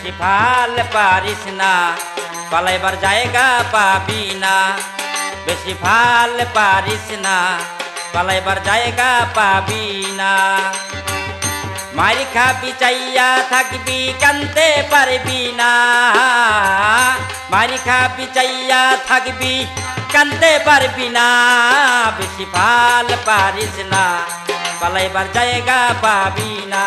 বেশি ভাল পারিস না, পালাইবার জায়গা পাবি না। বেশি ভাল পারিস না, পালাইবার জায়গা পাবি না। মারি খাবি চাইয়া থাকবি, কানতে পারবি না। মারি খাবি চাইয়া থাকবি, কানতে পারবি না। বেশি ভাল পারিস না, পালাইবার জায়গা পাবি না।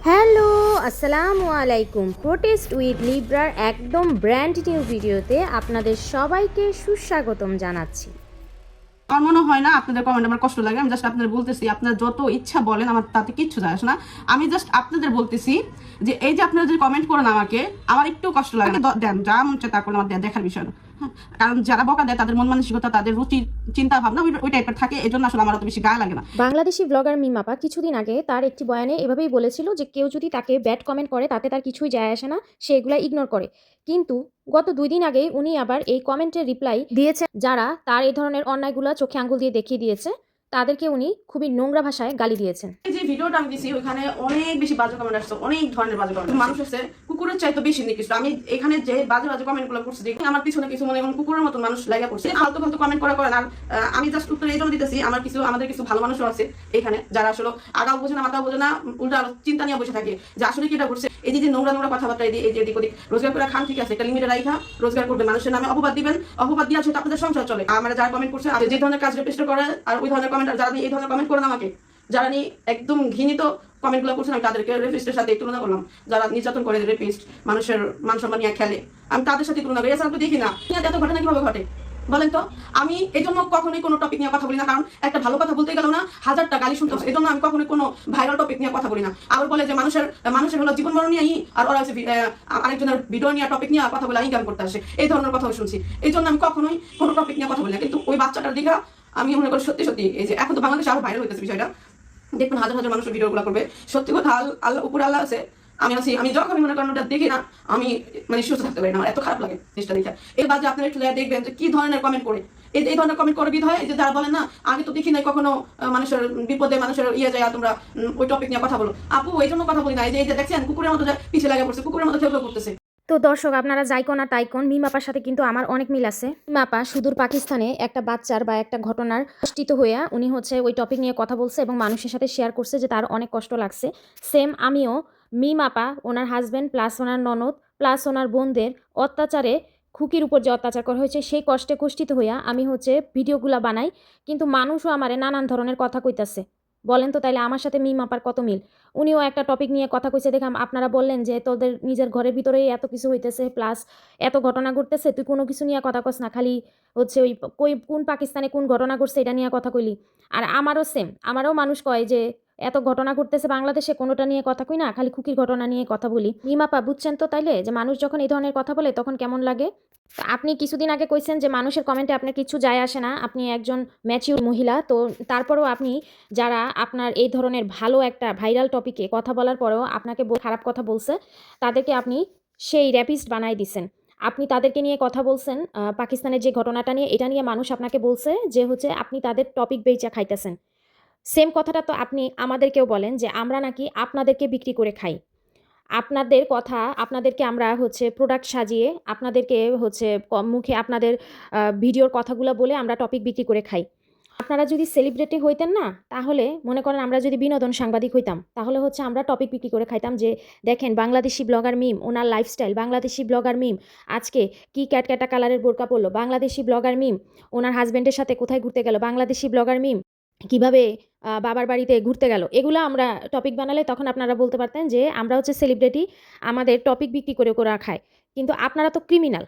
হ্যালো, আসসালামু আলাইকুম। প্রোটেস্ট উইথ লিব্রার একদম ব্র্যান্ড নিউ ভিডিওতে আপনাদের সবাইকে সুস্বাগতম জানাচ্ছি। আমার মনে হয় না আপনাদের কমেন্ট আমার কষ্ট লাগে। আমি জাস্ট আপনাদের বলতেছি, আপনারা যত ইচ্ছা বলেন, আমার তাতে কিচ্ছু যায় আসে না। আমি জাস্ট আপনাদের বলতেছি যে এই যে আপনারা যে কমেন্ট করেন আমাকে, আমার একটু কষ্ট লাগে। দেন, যা মন চায় তা করেন, আমার দেখার বিষয় না। কারণ যারা বকা দেয় তাদের মন মানসিকতা, তাদের রুচি চিন্তা ভাবনা ওই টাইপের থাকে, এই জন্য আসলে আমার অত বেশি গায়ে লাগে না। বাংলাদেশি ব্লগার মিম আপা কিছুদিন আগে তার একটি বয়ানে এভাবেই বলেছিল যে কেউ যদি তাকে ব্যাড কমেন্ট করে তাতে তার কিছুই যায় আসে না, সে এগুলা ইগনোর করে। কিন্তু গত 2 দিন আগে উনি আবার এই কমেন্টের রিপ্লাই দিয়েছে। যারা তার এই ধরনের অন্যায়গুলা চোখে আঙ্গুল দিয়ে দেখিয়ে দিয়েছে তাদেরকে উনি খুবই নোংরা ভাষায় গালি দিয়েছেন। এই যে ভিডিওটা আমি দিছি ওইখানে অনেক বেশি বাজে কমেন্ট আসছে, অনেক ধরনের বাজে কমেন্ট। মানুষ আছে কুকুরের চাইতে বেশি নিকৃষ্ট। আমি এখানে যে বাজে বাজে কমেন্ট গুলো করছি, দেখি আমার পিছনে কিছু মনে এবং কুকুরের মতো মানুষ লাগা পড়ছে, ফালতু ফালতু কমেন্ট করেন। আর আমি জাস্ট উত্তর এই জন্য দিতেছি, আমাদের কিছু ভালো মানুষও আছে এখানে, যারা আসলে আগাও বোঝে না মাথাও বোঝে না, উল্টা চিন্তা নিয়ে বসে থাকে যে আসলে কি এটা করছে। এই যে নোংরা নোংরা কথাবার্তা, এই যে এদিক ওদিক রোজগার করে খান, ঠিক আছে, একটা লিমিটে রাখা রোজগার করবে, মানুষের নামে অপবাদ দিবেন, অপবাদ দিয়ে সেটা আপনাদের সংসার চলে। আমরা যারা কমেন্ট করছে, যে ধরনের কাজ রেপিস্ট করে আর ওই ধরনের কমেন্ট, যারা এই ধরনের কমেন্ট করেন আমাকে, যারা নিয়ে একদম ঘৃণিত কমেন্টগুলো করছেন, আমি তাদেরকে রেপিস্টের সাথে তুলনা করলাম। যারা নির্যাতন করে, রেপিস্ট, মানুষের মান সম্মান নিয়ে খেলে, আমি তাদের সাথে তুলনা করি। এছাড়া তো দেখি না এত ঘটনা কিভাবে ঘটে বলেন তো। আমি এই জন্য কখনোই কোনো টপিক নিয়ে কথা বলি না, কারণ একটা ভালো কথা বলতে গেলেও না 1000টা গালি শুনতে হয়। এই জন্য আমি কখনোই কোনো ভাইরাল টপিক নিয়ে কথা বলি না। আবার বলে যে মানুষের হলো জীবন মরণ নিয়েই, আর ওরা হচ্ছে আরেকজনের ভিডিও নিয়ে টপিক নিয়ে কথা বলে ইনকাম করতে আসে, এই ধরনের কথাও শুনছি। এই জন্য আমি কখনোই কোনো টপিক নিয়ে কথা বলি না। কিন্তু ওই বাচ্চাটার দিকে আমি মনে করি সত্যি সত্যি, এই যে এখন তো বাংলাদেশে আরো ভাইরাল হইতেছে বিষয়টা, দেখুন হাজার হাজার মানুষের ভিডিও গুলো করবে। সত্যি কথা, আল্লাহ উপর আল্লাহ আছে, আমি আছি। আমি যখন মনে করেন ওটা দেখি না, আমি মানে সুস্থ থাকতে পারি না, আমার এত খারাপ লাগে জিনিসটা দেখে। এই বাজে আপনারা একটু দেখবেন যে কি ধরনের কমেন্ট করে, এই ধরনের কমেন্ট করে বিধ হয়। যে যারা বলেন না আগে তো দেখি নাই কখনো মানুষের বিপদে, মানুষের যায় তোমরা ওই টপিক নিয়ে কথা বলো। আপু এই জন্য কথা বলি না, এই যে দেখছেন কুকুরের মতো পিছিয়ে লাগে পড়ছে, কুকুরের মতো খেলা করতেছে। তো দর্শক, আপনারা যাইকোন আর তাইকোন, মিম আপার সাথে কিন্তু আমার অনেক মিল আছে। মিম আপা সুদূর পাকিস্তানে একটা বাচ্চার বা একটা ঘটনার কষ্টিত হইয়া উনি হচ্ছে ওই টপিক নিয়ে কথা বলছে এবং মানুষের সাথে শেয়ার করছে যে তার অনেক কষ্ট লাগছে। সেম আমিও মিম আপা, ওনার হাজব্যান্ড প্লাস ওনার ননদ প্লাস ওনার বোনদের অত্যাচারে, খুকির উপর যে অত্যাচার করা হয়েছে সেই কষ্টে কষ্টিত হইয়া আমি হচ্ছে ভিডিওগুলা বানাই। কিন্তু মানুষও আমারে নানান ধরনের কথা কইতাছে। বলেন তো তাইলে আমার সাথে মিম আপার কত মিল। উনিও একটা টপিক নিয়ে কথা কইছে দেখাম, আপনারা বললেন যে তোদের নিজের ঘরের ভিতরেই এত কিছু হইতেছে, প্লাস এত ঘটনা ঘটতেছে, তুই কোনো কিছু নিয়ে কথা কস না, খালি হচ্ছে ওই কোন পাকিস্তানে কোন ঘটনা ঘটছে এটা নিয়ে কথা কইলি। আর আমারও সেম, আমারও মানুষ কয় যে এত ঘটনা ঘটতেছে বাংলাদেশে, কোনোটা নিয়ে কথা কই না, খালি খুকির ঘটনা নিয়ে কথা বলি। মিমাপা বুঝছেন তো তাইলে যে মানুষ যখন এই ধরনের কথা বলে তখন কেমন লাগে। আপনি কিছুদিন আগে কইছেন যে মানুষের কমেন্টে আপনার কিছু যায় আসে না, আপনি একজন ম্যাচিউর মহিলা, তো তারপরেও আপনি যারা আপনার এই ধরনের ভালো একটা ভাইরাল টপিকে কথা বলার পরেও আপনাকে খারাপ কথা বলছে, তাদেরকে আপনি সেই র্যাপিস্ট বানাই দিছেন। আপনি তাদেরকে নিয়ে কথা বলছেন পাকিস্তানের যে ঘটনাটা নিয়ে, এটা নিয়ে মানুষ আপনাকে বলছে যে হচ্ছে আপনি তাদের টপিক বেচা খাইতেছেন। সেম কথাটা তো আপনি আমাদেরকেও বলেন যে আমরা নাকি আপনাদেরকে বিক্রি করে খাই। আপনাদের কথা, আপনাদেরকে আমরা হচ্ছে প্রোডাক্ট সাজিয়ে, আপনাদেরকে হচ্ছে মুখে আপনাদের ভিডিওর কথাগুলো বলে আমরা টপিক বিক্রি করে খাই। আপনারা যদি সেলিব্রিটি হইতেন না, তাহলে মনে করেন আমরা যদি বিনোদন সাংবাদিক হইতাম, তাহলে হচ্ছে আমরা টপিক বিক্রি করে খাইতাম যে দেখেন বাংলাদেশি ব্লগার মিম, ওনার লাইফস্টাইল, বাংলাদেশি ব্লগার মিম আজকে কি ক্যাটক্যাটা কালারের বোরকা পরলো, বাংলাদেশি ব্লগার মিম ওনার হাজব্যান্ডের সাথে কোথায় ঘুরতে গেল, বাংলাদেশি ব্লগার মিম কিভাবে বাবার বাড়িতে ঘুরতে গেল। এগুলো আমরা টপিক বানালে তখন আপনারা বলতে পারতেন যে আমরা হচ্ছে সেলিব্রিটি, আমাদের টপিক বিক্রি করে করে খায়। কিন্তু আপনারা তো ক্রিমিনাল।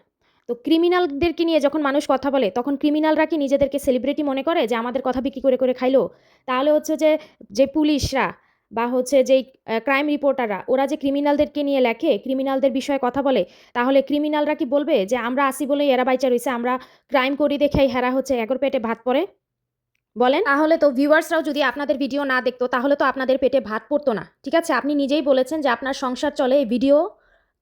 তো ক্রিমিনালদেরকে নিয়ে যখন মানুষ কথা বলে তখন ক্রিমিনালরা কি নিজেদেরকে সেলিব্রিটি মনে করে যে আমাদের কথা বিক্রি করে করে খাইলো? তাহলে হচ্ছে যে পুলিশরা বা হচ্ছে যেই ক্রাইম রিপোর্টাররা, ওরা যে ক্রিমিনালদেরকে নিয়ে লেখে, ক্রিমিনালদের বিষয়ে কথা বলে, তাহলে ক্রিমিনালরা কি বলবে যে আমরা আসি বলেই এরা বাইচা রইছে, আমরা ক্রাইম করি দেখেই হেরা হচ্ছে এগোর পেটে ভাত পড়ে? বলেন। তাহলে তো ভিউয়ার্সরাও যদি আপনাদের ভিডিও না দেখতো তাহলে তো আপনাদের পেটে ভাত পড়তো না। ঠিক আছে, আপনি নিজেই বলেছেন যে আপনার সংসার চলে এই ভিডিও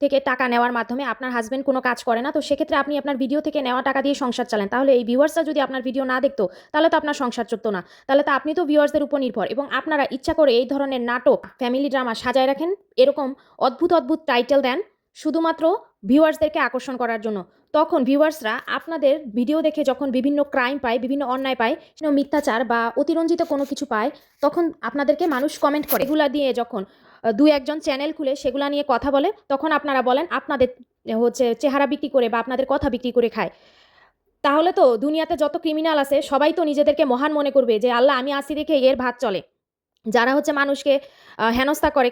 থেকে টাকা নেওয়ার মাধ্যমে, আপনার হাজব্যান্ড কোনো কাজ করে না, তো সেক্ষেত্রে আপনি আপনার ভিডিও থেকে নেওয়া টাকা দিয়ে সংসার চালান। তাহলে এই ভিউয়ার্সরা যদি আপনার ভিডিও না দেখতো তাহলে তো আপনার সংসার চলতো না। তাহলে তো আপনি তো ভিউয়ার্সদের উপর নির্ভর, এবং আপনারা ইচ্ছা করে এই ধরনের নাটক, ফ্যামিলি ড্রামা সাজায় রাখেন, এরকম অদ্ভুত অদ্ভুত টাইটেল দেন শুধুমাত্র ভিউয়ার্সদেরকে আকর্ষণ করার জন্য। তখন ভিউয়ার্সরা আপনাদের ভিডিও দেখে যখন বিভিন্ন ক্রাইম পায়, বিভিন্ন অন্যায় পায়, মিথ্যাচার বা অতিরঞ্জিত কোনো কিছু পায়, তখন আপনাদেরকে মানুষ কমেন্ট করে। এগুলা দিয়ে যখন ২-১ জন চ্যানেল খুলে সেগুলা নিয়ে কথা বলে, তখন আপনারা বলেন আপনাদের হচ্ছে চেহারা বিক্রি করে বা আপনাদের কথা বিক্রি করে খায়। তাহলে তো দুনিয়াতে যত ক্রিমিনাল আছে সবাই তো নিজেদেরকে মহান মনে করবে যে আল্লাহ আমি আছি দেখে এর ভাত চলে। যারা হচ্ছে মানুষকে হেনস্থা করে,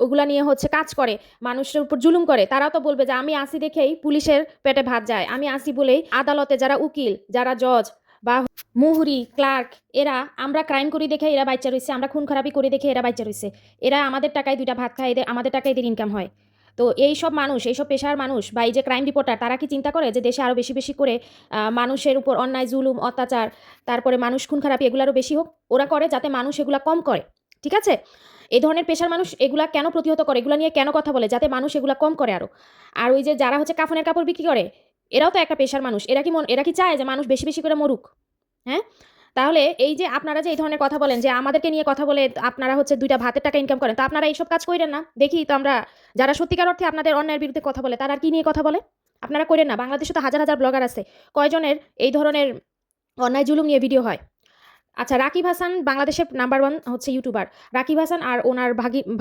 ওগুলা নিয়ে হচ্ছে কাজ করে, মানুষের উপর জুলুম করে, তারাও তো বলবে যে আমি আসি দেখেই পুলিশের পেটে ভাত যায়, আমি আসি বলেই আদালতে যারা উকিল, যারা জজ বা মুহুরি, ক্লার্ক, এরা আমরা ক্রাইম করি দেখে এরা বাচ্চা রয়েছে, আমরা খুন খারাপি করি দেখে এরা বাচ্চা রয়েছে, এরা আমাদের টাকায় 2টা ভাত খায়, এদের আমাদের টাকায় এদের ইনকাম হয়। তো এইসব মানুষ, এইসব পেশার মানুষ বা এই যে ক্রাইম রিপোর্টার, তারা কি চিন্তা করে যে দেশে আরও বেশি বেশি করে মানুষের উপর অন্যায়, জুলুম, অত্যাচার, তারপরে মানুষ খুন খারাপি এগুলো আরও বেশি হোক? ওরা করে যাতে মানুষ এগুলা কম করে। ঠিক আছে, এই ধরনের পেশার মানুষ এগুলা কেন প্রতিহত করে, এগুলা নিয়ে কেন কথা বলে, যাতে মানুষ এগুলা কম করে আরও। আর ওই যে যারা হচ্ছে কাফনের কাপড় বিক্রি করে, এরাও তো একটা পেশার মানুষ। এরা কি চায় যে মানুষ বেশি বেশি করে মরুক? হ্যাঁ, তাহলে এই যে আপনারা যে এই ধরনের কথা বলেন যে আমাদেরকে নিয়ে কথা বলে আপনারা হচ্ছে 2টা ভাতের টাকা ইনকাম করেন, তো আপনারা এইসব কাজ করেন না? দেখি তো আমরা যারা সত্যিকার অর্থে আপনাদের অন্যায়ের বিরুদ্ধে কথা বলে, তারা আর কি নিয়ে কথা বলে? আপনারা করেন না? বাংলাদেশে তো হাজার হাজার ব্লগার আছে, কয়জনের এই ধরনের অন্যায় জুলুম নিয়ে ভিডিও হয়? আচ্ছা, রাকিব হাসান বাংলাদেশের নাম্বার 1 হচ্ছে ইউটিউবার। রাকিব হাসান আর ওনার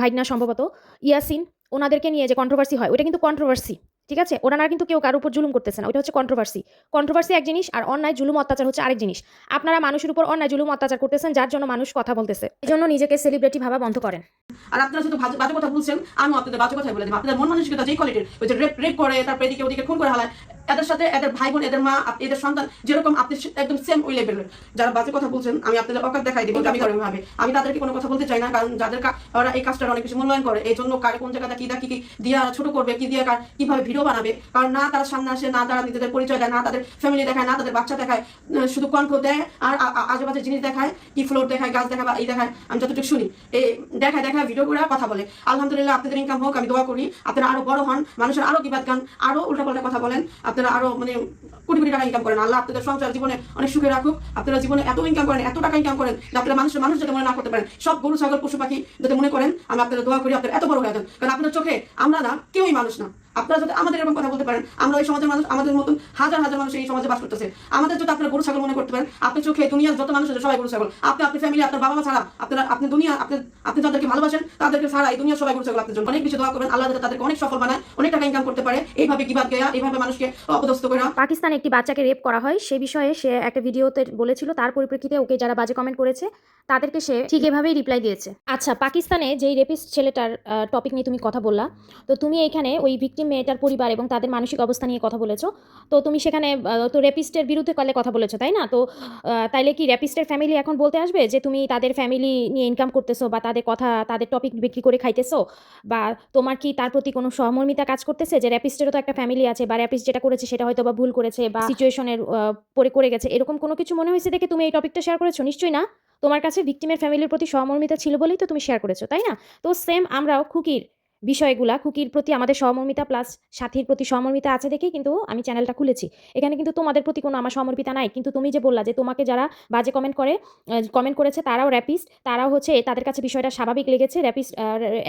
ভাগনা সম্ভবত ইয়াসিন, ওনাদেরকে নিয়ে যে কন্ট্রোভার্সি হয়, ওটা কিন্তু কন্ট্রোভার্সি। ঠিক আছে, ওনারা কিন্তু কেউ কারোর উপর জুলুম করতেছে না, ওটা হচ্ছে কন্ট্রোভার্সি। কন্ট্রোভার্সি এক জিনিস, আর অন্যায় জুলুম অত্যাচার হচ্ছে আরেক জিনিস। আপনারা মানুষের উপর অন্যায় জুলুম অত্যাচার করতেছেন, যার জন্য মানুষ কথা বলতেছে। এই জন্য নিজেকে সেলিব্রিটি ভাবা বন্ধ করেন। আর আপনারা যেহেতু বাজে কথা বলছেন, আমি আপনাদের বাজে কথাই বলে দেবো। আপনাদের মন মানসিকতা যেই কোয়ালিটির, ওই যে রেপ করে, তারপরে এদিকে ওদিকে খুন করে হালায়, এদের সাথে এদের ভাই বোন, এদের মা, এদের সন্তান যেরকম আপনি একদম সেম ওই লেভেলের। যারা বাজে কথা বলছেন, আমি আপনাদের অকাত দেখাই দিব, আমি করে ভাবে আমি তাদেরকে কোনো কথা বলতে চাই না, কারণ যাদের ওরা এই কাজটা অনেক বেশি মূল্যায়ন করে, এই জন্য কারে কোন জায়গাটা কি দিয়ে ছোট করবে, কি দিয়ে কিভাবে ভিডিও বানাবে, কারণ না তারা সামনে আসে, না তারা নিজেদের পরিচয় দেয়, না তাদের ফ্যামিলি দেখায়, না তাদের বাচ্চা দেখায়, শুধু কণ্ঠ দেয় আর আজেবাজে জিনিস দেখায়, কি ফ্লোর দেখায়, গাছ দেখায় বা এই দেখায়। আমি যতটুকু শুনি এই দেখায় ভিডিও করে কথা বলে। আলহামদুলিল্লাহ, আপনাদের ইনকাম হোক, আমি দোয়া করি আপনারা আরো বড় হন, মানুষের আরো বিবাদ গান, আরো উল্টাপাল্টা কথা বলেন, আপনারা আরো মানে কোটি কোটি টাকা ইনকাম করেন। আল্লাহ আপনাদের সংসার জীবনে অনেক সুখে রাখুক। আপনারা জীবনে এত ইনকাম করেন, এত টাকা ইনকাম করেন যে আপনারা মানুষ যাতে মনে না করতে পারেন, সব গরু ছাগল পশু পাখি যাতে মনে করেন। আমি আপনাদের দোয়া করি আপনারা এত বড় হয়ে যান, কারণ আপনার চোখে আমরা না কেউই মানুষ না। আপনারা যদি আমাদের এরকম কথা বলতে পারেন, আমরা এই সমাজের মানুষ, আমাদের মতন হাজার হাজার মানুষ এই সমাজে বাস করতেছে, আমাদের যদি আপনারা গরু ছাগল মনে করতে পারেন, আপনার চোখে দুনিয়ার যত মানুষ আছে সবাই গরু ছাগল। আপনি ফ্যামিলি, আপনার বাবা মা ছাড়া, আপনি দুনিয়া, আপনি যাদেরকে ভালোবাসেন তাদেরকে ছাড়া এই দুনিয়ার সবাই গরু ছাগল। আপনার জন্য অনেক বেশি দোয়া করবেন, আল্লাহ যাতে তাদেরকে অনেক সফল বানায়, অনেক টাকা ইনকাম করতে পারে, এইভাবে গিবাদ গায়া, এইভাবে মানুষকে অপদস্থ করে। পাকিস্তানে একটি বাচ্চাকে রেপ করা হয়, সে বিষয়ে সে একটা ভিডিওতে বলেছিল, তার পরিপ্রেক্ষিতে ওকে যারা বাজে কমেন্ট করেছে তাদেরকে সে ঠিক এভাবেই রিপ্লাই দিয়েছে। আচ্ছা, পাকিস্তানে যেই রেপিস্ট ছেলেটার টপিক নিয়ে তুমি কথা বললা, তো তুমি এইখানে ওই ভিকটিম মেয়েটার পরিবার এবং তাদের মানসিক অবস্থা নিয়ে কথা বলেছো, তো তুমি সেখানে তো রেপিস্টের বিরুদ্ধে কলে কথা বলেছো, তাই না? তো তাইলে কি রেপিস্টের ফ্যামিলি এখন বলতে আসবে যে তুমি তাদের ফ্যামিলি নিয়ে ইনকাম করতেছো বা তাদের কথা, তাদের টপিক বিক্রি করে খাইতেছো, বা তোমার কি তার প্রতি কোনো সহমর্মিতা কাজ করতেছে যে রেপিস্টেরও তো একটা ফ্যামিলি আছে, বা রেপিস্ট যেটা করেছে সেটা হয়তো বা ভুল করেছে বা সিচুয়েশনের পরে করে গেছে, এরকম কোনো কিছু মনে হয়েছে দেখে তুমি এই টপিকটা শেয়ার করেছো? নিশ্চয়ই না। তোমার কাছে ভিকটিমের ফ্যামিলির প্রতি সহমর্মিতা ছিল বলেই তো তুমি শেয়ার করেছো, তাই না? তো সেম আমরাও খুকির বিষয়গুলা, খুকির প্রতি আমাদের সহমর্মিতা প্লাস সাথীর প্রতি সহমর্মিতা আছে দেখেই কিন্তু আমি চ্যানেলটা খুলেছি। এখানে কিন্তু তোমাদের প্রতি কোনো আমার সহমর্মিতা নাই। কিন্তু তুমি যে বললা যে তোমাকে যারা বাজে কমেন্ট করেছে তারাও র্যাপিস্ট, তারাও হচ্ছে তাদের কাছে বিষয়টা স্বাভাবিক লেগেছে র্যাপিস্ট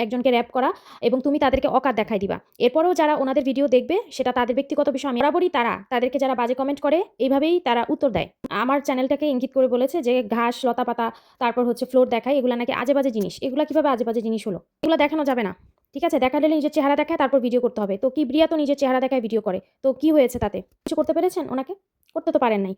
একজনকে র্যাপ করা, এবং তুমি তাদেরকে অকাত দেখাই দিবা। এরপরেও যারা ওনাদের ভিডিও দেখবে সেটা তাদের ব্যক্তিগত বিষয়, আমি বরাবরই তাদেরকে যারা বাজে কমেন্ট করে এইভাবেই তারা উত্তর দেয়। আমার চ্যানেলটাকে ইঙ্গিত করে বলেছে যে ঘাস, লতা পাতা, তারপর হচ্ছে ফ্লোর দেখায়, এগুলো নাকি আজে বাজে জিনিস। এগুলো কিভাবে আজে বাজে জিনিস হলো? এগুলো দেখানো যাবে না। ঠিক আছে, দেখালে নিজের চেহারা দেখায় তারপর ভিডিও করতে হবে। তো কি ব্রিয়া তো নিজের চেহারা দেখায় ভিডিও করে, তো কি হয়েছে তাতে? কিছু করতে পেরেছেন ওনাকে? করতে তো পারেন নাই।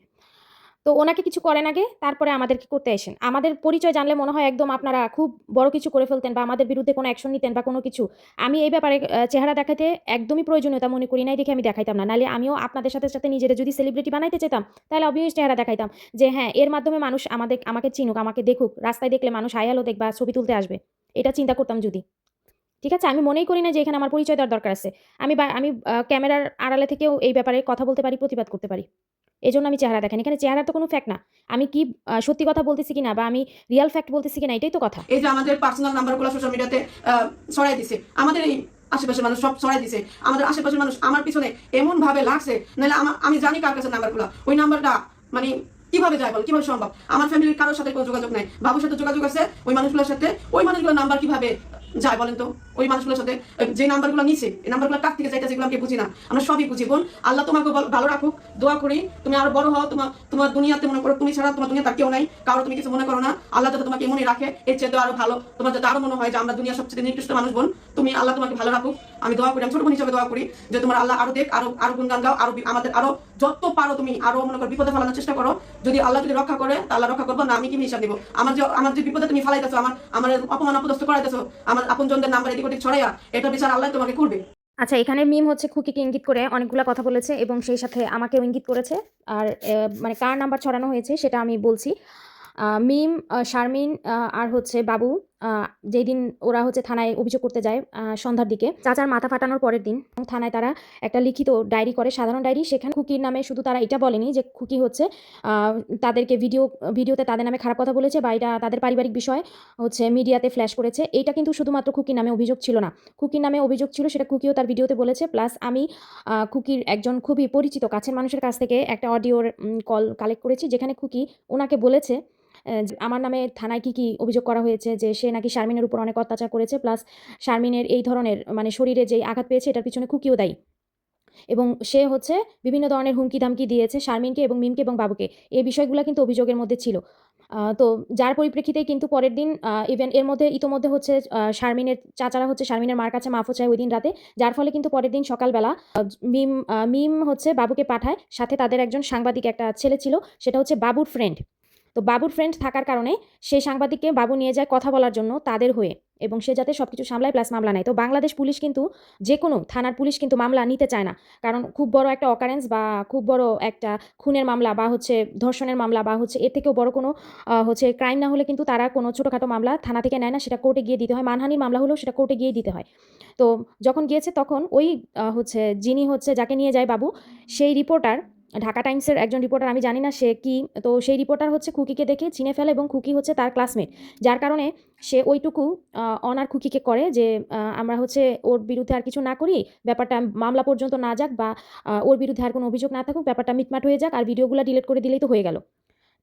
তো ওনাকে কিছু করেন আগে, তারপরে আমাদেরকে করতে আসেন। আমাদের পরিচয় জানলে মনে হয় একদম আপনারা খুব বড় কিছু করে ফেলতেন বা আমাদের বিরুদ্ধে কোনো অ্যাকশন নিতেন বা কোনো কিছু। আমি এই ব্যাপারে চেহারা দেখাতে একদমই প্রয়োজনীয়তা মনে করি নাই দেখে আমি দেখাইতাম না। নাহলে আমিও আপনাদের সাথে সাথে নিজেরা যদি সেলিব্রিটি বানাইতে চেতাম তাহলে অবভিয়াস চেহারা দেখাইতাম যে হ্যাঁ, এর মাধ্যমে মানুষ আমাকে চিনুক, আমাকে দেখুক, রাস্তায় দেখলে মানুষ হাই হ্যালো দেখবা, ছবি তুলতে আসবে, এটা চিন্তা করতাম যদি। ঠিক আছে, আমি মনেই করি না যে এখানে আমার পরিচয় দেওয়ার দরকার আছে। আমি ক্যামেরার আড়ালে থেকেও এই ব্যাপারে কথা বলতে পারি, প্রতিবাদ করতে পারি। এই জন্য আমি চেহারা দেখাই। এখানে চেহারা তো কোনো ফ্যাক্ট না, আমি কি সত্যি কথা বলতেছি কিনা বা আমি রিয়াল ফ্যাক্ট বলতেছি কিনা এটাই তো কথা। এই যে আমাদের পার্সোনাল নাম্বারগুলো সোশ্যাল মিডিয়াতে ছড়াই দিছে, আমাদের এই আশেপাশের মানুষ সব ছড়াই দিছে, আমাদের আশেপাশের মানুষ আমার পিছনে এমন ভাবে লাগছে, নাহলে আমি জানি কার কাছে নাম্বারগুলো, ওই নাম্বারটা মানে কিভাবে যায় বল, কিভাবে সম্ভব? আমার ফ্যামিলির কারোর সাথে কোনো যোগাযোগ নাই, বাবুর সাথে যোগাযোগ আছে, ওই মানুষগুলোর সাথে, ওই মানুষগুলোর নাম্বার কিভাবে যায় বলেন তো? ওই মানুষগুলোর সাথে যে নাম্বারগুলো নিছে, এই নাম্বারগুলো কার থেকে যাইতেছে এগুলো আমি বুঝি না। আমরা সবই বুঝি বোন। আল্লাহ তোমাকে ভালো রাখুক, দোয়া করি তুমি আরো বড় হও। তোমার দুনিয়াতে মনে করো তুমি ছাড়া তোমার দুনিয়া তার কেউ নাই, কারো তুমি কিছু মনে করো না। আল্লাহ যাতে তোমাকে মনে রাখে, এর চেয়ে আরো ভালো, তোমার যাতে আরো মনে হয় যে আমরা দুনিয়ার সবচেয়ে নিকৃষ্ট মানুষ বোন। তুমি আল্লাহ তোমাকে ভালো রাখুক, আমি দোয়া করি, আমি ছোট বোন হিসেবে দোয়া করি যে তোমার আল্লাহ আরো দেখ, আরো গুণগান গাও, আরো আমাদের আরো যত পারো তুমি আরো মনে করো বিপদে ফেলানোর চেষ্টা করো। যদি আল্লাহ যদি রক্ষা করে তা আল্লাহ রক্ষা করবো, না আমি কি হিসাব দিব। আমার যে বিপদে তুমি ফেলাইতেছো, আমার অপমান অপদস্থ করাইতেছো, আমার আপনজনদের নাম্বার এদিক ওদিক ছড়াইয়া, এটা বিচার আল্লাহ তোমাকে করবে। আচ্ছা, এখানে মিম হচ্ছে খুকিকে ইঙ্গিত করে অনেকগুলো কথা বলেছে এবং সেই সাথে আমাকেও ইঙ্গিত করেছে। আর মানে কার নাম্বার ছড়ানো হয়েছে সেটা আমি বলছি। মিম, শারমিন আর হচ্ছে বাবু যেদিন ওরা হচ্ছে থানায় অভিযোগ করতে যায় সন্ধ্যার দিকে, চাচার মাথা ফাটানোর পরের দিন থানায় তারা একটা লিখিত ডায়েরি করে, সাধারণ ডায়েরি। সেখানে খুকির নামে শুধু তারা এটা বলেনি যে খুকি হচ্ছে তাদেরকে ভিডিওতে তাদের নামে খারাপ কথা বলেছে বা এটা তাদের পারিবারিক বিষয় হচ্ছে মিডিয়াতে ফ্ল্যাশ করেছে। এইটা কিন্তু শুধুমাত্র খুকির নামে অভিযোগ ছিল না, খুকির নামে অভিযোগ ছিল, সেটা খুকিও তার ভিডিওতে বলেছে। প্লাস আমি খুকির একজন খুবই পরিচিত কাছের মানুষের কাছ থেকে একটা অডিওর কল কালেক্ট করেছি, যেখানে খুকি ওনাকে বলেছে আমার নামে থানায় কি অভিযোগ করা হয়েছে, যে সে নাকি শারমিনের উপর অনেক অত্যাচার করেছে, প্লাস শারমিনের এই ধরনের মানে শরীরে যেই আঘাত পেয়েছে এটার পিছনে খুকিও দায়ী, এবং সে হচ্ছে বিভিন্ন ধরনের হুমকি ধামকি দিয়েছে শারমিনকে এবং মিমকে এবং বাবুকে। এই বিষয়গুলো কিন্তু অভিযোগের মধ্যে ছিল। তো যার পরিপ্রেক্ষিতে কিন্তু পরের দিন ইভেন এর মধ্যে ইতোমধ্যে হচ্ছে শারমিনের চাচারা হচ্ছে শারমিনের মার কাছে মাফও চায় ওই দিন রাতে, যার ফলে কিন্তু পরের দিন সকালবেলা মিম হচ্ছে বাবুকে পাঠায়, সাথে তাদের একজন সাংবাদিক একটা ছেলে ছিল, সেটা হচ্ছে বাবুর ফ্রেন্ড। তো বাবুর ফ্রেন্ড থাকার কারণে সেই সাংবাদিককে বাবু নিয়ে যায় কথা বলার জন্য তাদের হয়ে, এবং সে যাতে সব কিছু সামলায় প্লাস মামলা নেয়। তো বাংলাদেশ পুলিশ কিন্তু যে কোনো থানার পুলিশ কিন্তু মামলা নিতে চায় না, কারণ খুব বড় একটা অকারেন্স বা খুব বড় একটা খুনের মামলা বা হচ্ছে ধর্ষণের মামলা বা হচ্ছে এর থেকেও বড় কোনো হচ্ছে ক্রাইম না হলে কিন্তু তারা কোনো ছোটোখাটো মামলা থানা থেকে নেয় না, সেটা কোর্টে গিয়ে দিতে হয়। মানহানির মামলা হলেও সেটা কোর্টে গিয়েই দিতে হয়। তো যখন গিয়েছে তখন ওই হচ্ছে যিনি হচ্ছে যাকে নিয়ে যায় বাবু, সেই রিপোর্টার, ঢাকা টাইমসের একজন রিপোর্টার, আমি জানি না সে কি, তো সেই রিপোর্টার হচ্ছে খুকিকে দেখে চিনে ফেলে এবং খুকি হচ্ছে তার ক্লাসমেট, যার কারণে সে ওইটুকু অনার খুকিকে করে যে আমরা হচ্ছে ওর বিরুদ্ধে আর কিছু না করি, ব্যাপারটা মামলা পর্যন্ত না যাক বা ওর বিরুদ্ধে আর কোনো অভিযোগ না থাকুক, ব্যাপারটা মিটমাট হয়ে যাক আর ভিডিওগুলো ডিলিট করে দিলেই তো হয়ে গেল।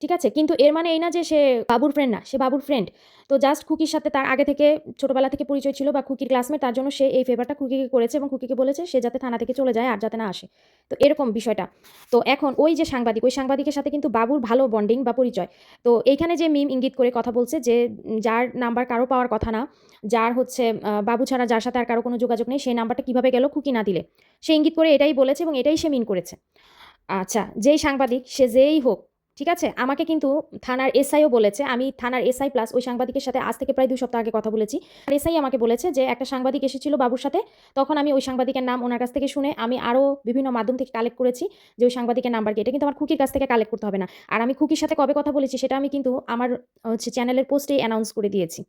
ঠিক আছে, কিন্তু এর মানে এই না যে সে বাবুর ফ্রেন্ড না, সে বাবুর ফ্রেন্ড। তো জাস্ট খুকির সাথে তার আগে থেকে ছোটবেলা থেকে পরিচয় ছিল বা খুকির ক্লাসমেট, তার জন্য সে এই ফেভারটা খুকিকে করেছে এবং খুকিকে বলেছে সে যাতে থানা থেকে চলে যায় আর যাতে না আসে। তো এরকম বিষয়টা। তো এখন ওই যে সাংবাদিক, ওই সাংবাদিকের সাথে কিন্তু বাবুর ভালো বন্ডিং বা পরিচয়। তো এইখানে যে মিম ইঙ্গিত করে কথা বলছে যে যার নাম্বার কারো পাওয়ার কথা না, যার হচ্ছে বাবু ছাড়া যার সাথে আর কারো কোনো যোগাযোগ নেই, সেই নাম্বারটা কীভাবে গেল খুকি না দিলে, সে ইঙ্গিত করে এটাই বলেছে এবং এটাই সে মিন করেছে। আচ্ছা, যেই সাংবাদিক সে যেই হোক, ঠিক আছে, আমাকে কিন্তু থানার এসআইও বলেছে, আমি থানার এসআই প্লাস ওই সাংবাদিকের সাথে আজ থেকে প্রায় 2 সপ্তাহ আগে কথা বলেছি। আর এসআই আমাকে বলেছে যে একটা সাংবাদিক এসেছিল বাবুর সাথে, তখন আমি ওই সাংবাদিকের নাম ওনার কাছ থেকে শুনে আমি আরও বিভিন্ন মাধ্যম থেকে কালেক্ট করেছি যে ওই সাংবাদিকের নাম্বার কি। এটা কিন্তু আমার খুকির কাছ থেকে কালেক্ট করতে হবে না। আর আমি খুকির সাথে কবে কথা বলেছি সেটা আমি কিন্তু আমার হচ্ছে চ্যানেলের পোস্টেই অ্যানাউন্স করে দিয়েছি।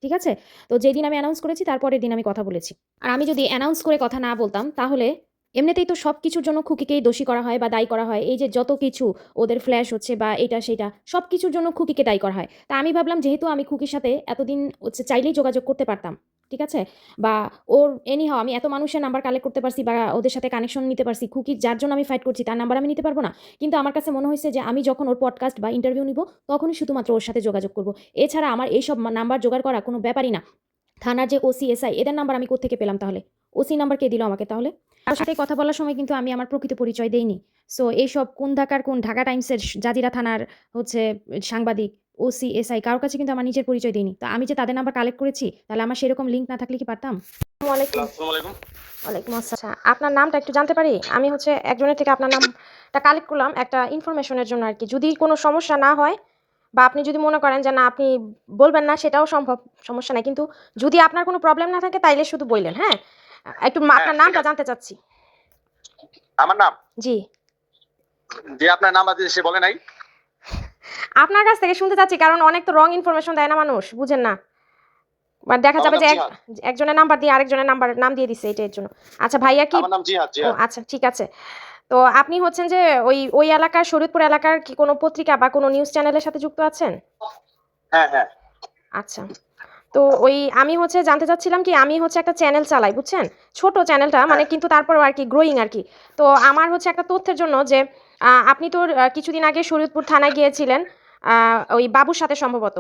ঠিক আছে, তো যেদিন আমি অ্যানাউন্স করেছি তারপরের দিন আমি কথা বলেছি। আর আমি যদি অ্যানাউন্স করে কথা না বলতাম তাহলে এমনিতেই তো সব কিছুর জন্য খুকিকেই দোষী করা হয় বা দায়ী করা হয়। এই যে যত কিছু ওদের ফ্ল্যাশ হচ্ছে বা এটা সেটা সব কিছুর জন্য খুকিকে দায়ী করা হয়। তা আমি ভাবলাম যেহেতু আমি খুকির সাথে এতদিন হচ্ছে চাইলেই যোগাযোগ করতে পারতাম, ঠিক আছে, বা ওর এনিহাও আমি এত মানুষের নাম্বার কালেক্ট করতে পারছি বা ওদের সাথে কানেকশন নিতে পারছি, খুকির যার জন্য আমি ফাইট করছি তার নাম্বার আমি নিতে পারবো না? কিন্তু আমার কাছে মনে হয়েছে যে আমি যখন ওর পডকাস্ট বা ইন্টারভিউ নিব তখনই শুধুমাত্র ওর সাথে যোগাযোগ করব। এছাড়া আমার এইসব নাম্বার জোগাড় করা কোনো ব্যাপারই না। থানার যে ওসি এসআই এদের নাম্বার আমি কোত্থেকে পেলাম তাহলে? ওসি নাম্বার কে দিল আমাকে তাহলে? তার সাথে কথা বলার সময় কিন্তু আমি আমার প্রকৃত পরিচয় দেইনি। সো এইসব কোন ঢাকা টাইমসের জাজিরা থানার হচ্ছে সাংবাদিক, ওসি এসআই কারোর কাছে কিন্তু আমার নিজের পরিচয় দিইনি। তো আমি যে তাদের নাম্বার কালেক্ট করেছি তাহলে আমার সেরকম লিঙ্ক না থাকলে কি পারতাম? ওয়ালাইকুম আসসালাম। আপনার নামটা একটু জানতে পারি? আমি হচ্ছে একজনের থেকে আপনার নামটা কালেক্ট করলাম একটা ইনফরমেশনের জন্য আর কি। যদি কোনো সমস্যা না হয় বা আপনি যদি মনে করেন যে না আপনি বলবেন না সেটাও সম্ভব, সমস্যা নাই। কিন্তু যদি আপনার কোনো প্রবলেম না থাকে তাইলে শুধু বললেন, হ্যাঁ? একটু আপনার নামটা জানতে চাচ্ছি। আমার নাম? জি। যে আপনার নাম আছে সে বলে নাই? আপনার কাছ থেকে শুনতে চাচ্ছি, কারণ অনেক তো রং ইনফরমেশন দেয় না মানুষ, বুঝেন না? বা দেখা যাবে যে একজনের নাম্বার দিয়ে আরেকজনের নাম দিয়ে দিছে, এটার জন্য। আচ্ছা ভাইয়া কি? আমার নাম জিহাদ। ও আচ্ছা, ঠিক আছে। তো আপনি হচ্ছেন যে ওই এলাকার শরীয়তপুর এলাকার কি কোনো পত্রিকা বা কোনো নিউজ চ্যানেলের সাথে যুক্ত আছেন? হ্যাঁ হ্যাঁ। আচ্ছা, তো আমি হচ্ছে জানতে চাচ্ছিলাম কি, আমি হচ্ছে একটা চ্যানেল চালাই, বুঝছেন, ছোট চ্যানেলটা মানে, কিন্তু তারপর আর কি গ্রোয়িং আর কি। তো আমার হচ্ছে একটা তথ্যের জন্য যে আপনি তো কিছুদিন আগে শরীয়তপুর থানায় গিয়েছিলেন ওই বাবুর সাথে সম্ভবত।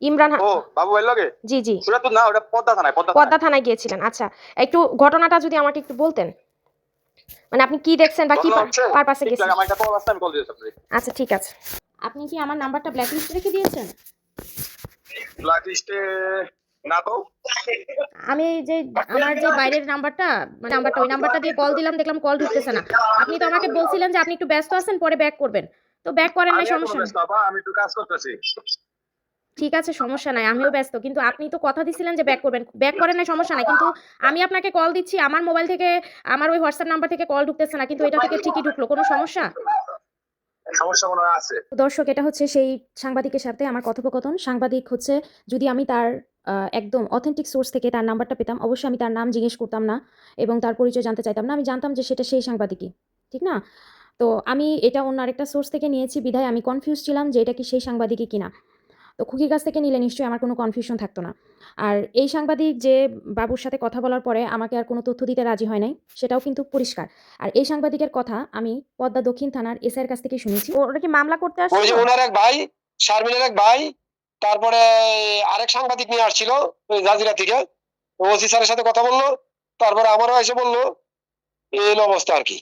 ইমরান ও বাবু ভাই লগে জি জি ওটা তো না, ওটা পদ্মা থানায়, পদ্মা পদ্মা থানায় গিয়েছিলেন। আচ্ছা, একটু ঘটনাটা যদি আমাকে একটু বলতেন, মানে আপনি কি দেখছেন বা কি ঘটনা হচ্ছে পারপাসে একটু গেছেন। আগে আমার একটা কল আসছে, আমি কল দিয়েছি আপনাকে। আচ্ছা ঠিক আছে। আপনি কি আমার নাম্বারটা ব্ল্যাক লিস্টে রেখে দিয়েছেন? ব্ল্যাক লিস্টে না তো। আমি এই যে আমার যে বাইরের নাম্বারটা, মানে নাম্বারটা ওই নাম্বারটা দিয়ে কল দিলাম, দেখলাম কল ঢুকতেছে না। আপনি তো আমাকে বলছিলেন যে আপনি একটু ব্যস্ত আছেন, পরে ব্যাক করবেন। তো ব্যাক করেন আমি নাই, এখনো সমস্যা ব্যস্ত নাই। আপা, আমি একটু কাজ করতেছি। ঠিক আছে, সমস্যা নাই, আমিও ব্যস্ত, কিন্তু আপনি তো কথা দিছিলেন যে ব্যাক করবেন। ব্যাক করেন নাই, সমস্যা নাই, কিন্তু আমি আপনাকে কল দিচ্ছি, আমার মোবাইল থেকে, আমার ওই হোয়াটসঅ্যাপ নাম্বার থেকে কল ঢুকতেছে না, কিন্তু এটা থেকে ঠিকই ঢুকলো। কোনো সমস্যা? সমস্যা মনে হয় আছে। দর্শক, এটা হচ্ছে সেই সাংবাদিকের সাথে আমার কথোপকথন। সাংবাদিক হচ্ছে, যদি আমি তার একদম অথেন্টিক সোর্স থেকে তার নাম্বারটা পেতাম, অবশ্যই আমি তার নাম জিজ্ঞেস করতাম না এবং তার পরিচয় জানতে চাইতাম না। আমি জানতাম যে সেটা সেই সাংবাদিকই, ঠিক না? তো আমি এটা অন্য আরেকটা সোর্স থেকে নিয়েছি বিধায় আমি কনফিউজ ছিলাম যে এটা কি সেই সাংবাদিকই কিনা। তো খুকির কাছ থেকে নিলে নিশ্চয়ই আমার কোনো কনফিউশন থাকতো না। আর এই সাংবাদিক যে বাবুর সাথে কথা বলার পরে আমাকে আর কোনো তথ্য দিতে রাজি হয় নাই, সেটাও কিন্তু পরিষ্কার। আর এই সাংবাদিকের কথা আমি পদ্মা দক্ষিণ থানার এসআইয়ের কাছ থেকে শুনেছি। ওরা কি মামলা করতে ওই যে আসছিল? ওনার এক ভাই, শারমিনের এক ভাই, তারপরে আরেক সাংবাদিক নিয়ে আসছিল ওই জাজিরা থেকে, ওসি স্যারের সাথে কথা বললো, তারপরে আমারও এসে বললো, এই হলো অবস্থা আর কি।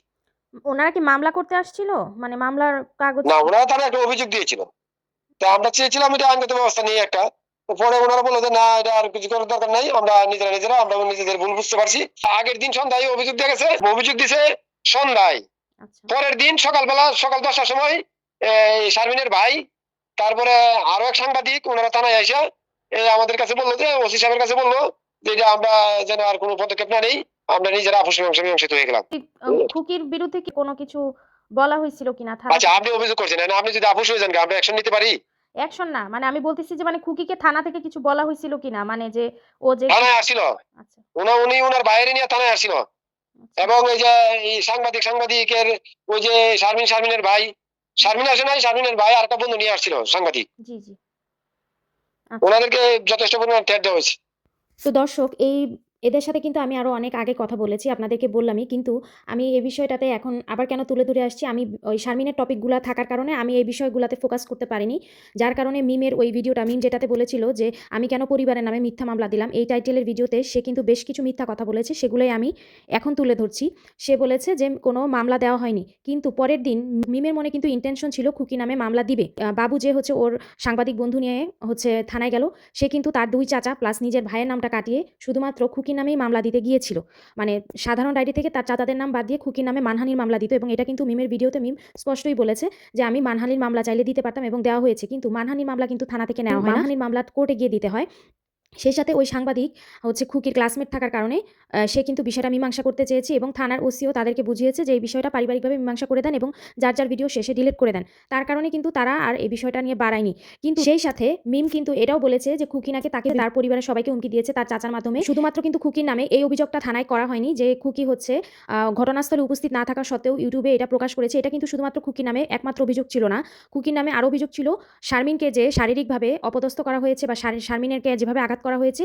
ওনারা কি মামলা করতে আসছিল, মানে মামলার কাগজ? না, ওনারা তারা একটা অভিযোগ দিয়েছিল, তা আমরা চেয়েছিলাম এটা আইনগত ব্যবস্থা নিয়ে একটা। তো পরে ওনারা বললো যে না, এটা আর কিছু করার দরকার নাই, আমরা আমরা নিজেদের ভুল বুঝতে পারছি। আগের দিন সন্ধ্যায় অভিযোগ দিয়ে গেছে, অভিযোগ দিছে সন্ধ্যায়। আচ্ছা পরের দিন সকালবেলা, সকাল 10টার সময় শারমিনের ভাই, তারপরে আরো এক সাংবাদিক, ওনারা থানায় এসে আমাদের কাছে বললো, যে ওসি সাহেবের কাছে বললো যে এটা আমরা যেন আর কোনো পদক্ষেপ না নেই, আমরা নিজেরা আপোষ মীমাংসিত হয়ে গেলাম। খুকির বিরুদ্ধে কি কোনো কিছু বলা হয়েছিল কিনা আচ্ছা, আপনি অভিযোগ করছেন, না আপনি যদি আপোষ হয়ে যান, আমরা অ্যাকশন নিতে পারি। অ্যাকশন না, মানে আমি বলতেছি যে মানে খুকিকে থানা থেকে কিছু বলা হয়েছিল কিনা, মানে যে ও যে থানায় আসছিল, আচ্ছা উনি ওনার বাইরে নিয়ে থানায় আসছিল, আচ্ছা এবং এই যে এই সাংবাদিকের ওই যে শারমিনের ভাই, শারমিন আসে নাই, শারমিনের ভাই আর একটা বন্ধু নিয়ে আসছিল সাংবাদিক, জি জি আচ্ছা। ওনাদেরকে যথেষ্ট পরিমাণ ঠেট দেওয়া হয়েছে। তো দর্শক, এদের সাথে কিন্তু আমি আরও অনেক আগে কথা বলেছি, আপনাদেরকে বললামই, কিন্তু আমি এই বিষয়টাতে এখন আবার কেন তুলে ধরে আসছি, আমি ওই শারমিনের টপিকগুলো থাকার কারণে আমি এই বিষয়গুলোতে ফোকাস করতে পারিনি, যার কারণে মিমের ওই ভিডিওটা, মিম যেটাতে বলেছিল যে আমি কেন পরিবারের নামে মিথ্যা মামলা দিলাম, এই টাইটেলের ভিডিওতে সে কিন্তু বেশ কিছু মিথ্যা কথা বলেছে, সেগুলোই আমি এখন তুলে ধরছি। সে বলেছে যে কোনো মামলা দেওয়া হয়নি, কিন্তু পরের দিন মিমের মনে কিন্তু ইন্টেনশন ছিল খুকি নামে মামলা দিবে। বাবু যে হচ্ছে ওর সাংবাদিক বন্ধু নিয়ে হচ্ছে থানায় গেল, সে কিন্তু তার দুই চাচা প্লাস নিজের ভাইয়ের নামটা কাটিয়ে শুধুমাত্র খুকির নামেই মামলা দিতে গিয়েছিল, মানে সাধারণ ডায়েরি থেকে তার চাচাদের নাম বাদ দিয়ে খুকির নামে মানহানির মামলা দিত। এবং এটা কিন্তু মিমের ভিডিওতে মিম স্পষ্টই বলেছে যে আমি মানহানির মামলা চাইলে দিতে পারতাম এবং দেওয়া হয়েছে, কিন্তু মানহানির মামলা কিন্তু থানা থেকে নেওয়া হয় না, মানহানির মামলা কোর্টে গিয়ে দিতে হয়। সেই সাথে ওই সাংবাদিক হচ্ছে খুকির ক্লাসমেট থাকার কারণে সে কিন্তু বিষয়টা মীমাংসা করতে চেয়েছে এবং থানার ওসিও তাদেরকে বুঝিয়েছে যে এই বিষয়টা পারিবারিকভাবে মীমাংসা করে দেন এবং যার যার ভিডিও শেষে ডিলিট করে দেন। তার কারণে কিন্তু তারা আর এই বিষয়টা নিয়ে বাড়ায়নি। কিন্তু সেই সাথে মিম কিন্তু এটাও বলেছে যে খুকি নাকি তাকে তার পরিবারের সবাইকে হুমকি দিয়েছে তার চাচার মাধ্যমে। শুধুমাত্র কিন্তু খুকির নামে এই অভিযোগটা থানায় করা হয়নি যে খুকি হচ্ছে ঘটনাস্থলে উপস্থিত না থাকা সত্ত্বেও ইউটিউবে এটা প্রকাশ করেছে, এটা কিন্তু শুধুমাত্র খুকির নামে একমাত্র অভিযোগ ছিল না। খুকির নামে আরও অভিযোগ ছিল শারমিনকে যে শারীরিকভাবে অপদস্থ করা হয়েছে বা শারমিনেরকে যেভাবে আঘাত করা হয়েছে,